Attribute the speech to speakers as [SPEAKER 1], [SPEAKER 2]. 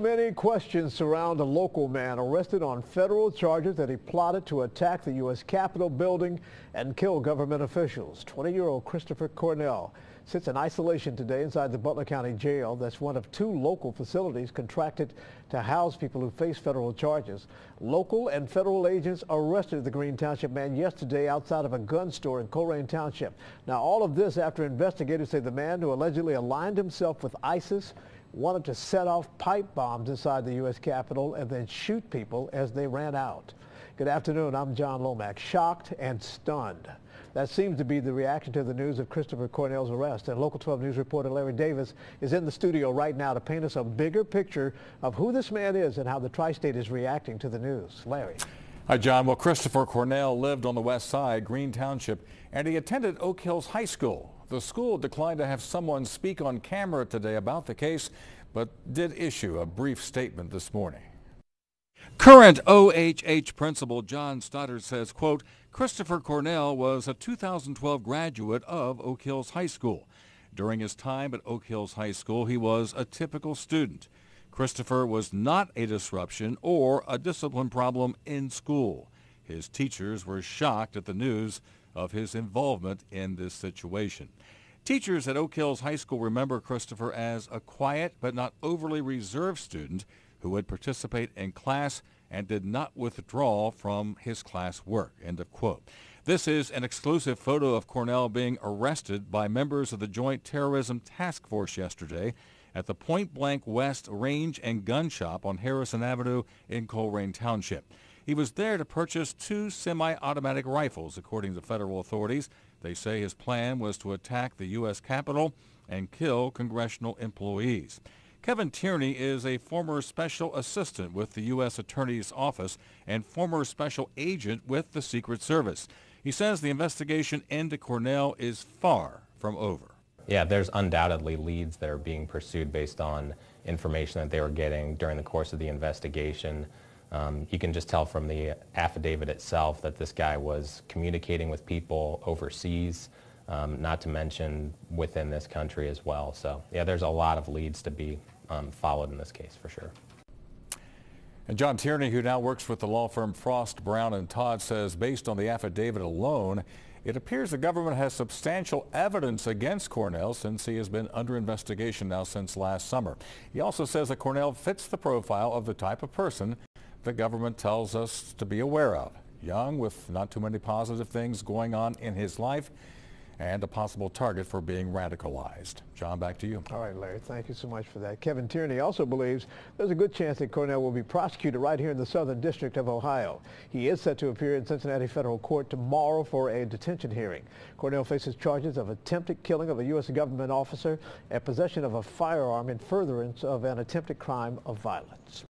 [SPEAKER 1] Many questions surround a local man arrested on federal charges that he plotted to attack the U.S. Capitol building and kill government officials. 20-year-old Christopher Cornell sits in isolation today inside the Butler County Jail. That's one of two local facilities contracted to house people who face federal charges. Local and federal agents arrested the Green Township man yesterday outside of a gun store in Colerain Township. Now, all of this after investigators say the man who allegedly aligned himself with ISIS wanted to set off pipe bombs inside the U.S. Capitol and then shoot people as they ran out. Good afternoon. I'm John Lomax. Shocked and stunned. That seems to be the reaction to the news of Christopher Cornell's arrest. And Local 12 News reporter Larry Davis is in the studio right now to paint us a bigger picture of who this man is and how the tri-state is reacting to the news. Larry.
[SPEAKER 2] Hi, John. Well, Christopher Cornell lived on the west side, Green Township, and he attended Oak Hills High School. The school declined to have someone speak on camera today about the case, but did issue a brief statement this morning. Current OHH principal John Stoddard says, quote, Christopher Cornell was a 2012 graduate of Oak Hills High School. During his time at Oak Hills High School, he was a typical student. Christopher was not a disruption or a discipline problem in school. His teachers were shocked at the news of his involvement in this situation. Teachers at Oak Hills High School remember Christopher as a quiet but not overly reserved student who would participate in class and did not withdraw from his class work, end of quote. This is an exclusive photo of Cornell being arrested by members of the Joint Terrorism Task Force yesterday at the Point Blank West Range and Gun Shop on Harrison Avenue in Colerain Township. He was there to purchase two semi-automatic rifles, according to federal authorities. They say his plan was to attack the U.S. Capitol and kill congressional employees. Kevin Tierney is a former special assistant with the U.S. Attorney's Office and former special agent with the Secret Service. He says the investigation into Cornell is far from over.
[SPEAKER 3] Yeah, there's undoubtedly leads that are being pursued based on information that they were getting during the course of the investigation. You can just tell from the affidavit itself that this guy was communicating with people overseas, not to mention within this country as well. So, yeah, there's a lot of leads to be followed in this case for sure.
[SPEAKER 2] And John Tierney, who now works with the law firm Frost, Brown and Todd, says based on the affidavit alone, it appears the government has substantial evidence against Cornell since he has been under investigation now since last summer. He also says that Cornell fits the profile of the type of person the government tells us to be aware of. Young, with not too many positive things going on in his life, and a possible target for being radicalized. John, back to you.
[SPEAKER 1] All right, Larry, thank you so much for that. Kevin Tierney also believes there's a good chance that Cornell will be prosecuted right here in the Southern District of Ohio. He is set to appear in Cincinnati federal court tomorrow for a detention hearing. Cornell faces charges of attempted killing of a U.S. government officer and possession of a firearm in furtherance of an attempted crime of violence.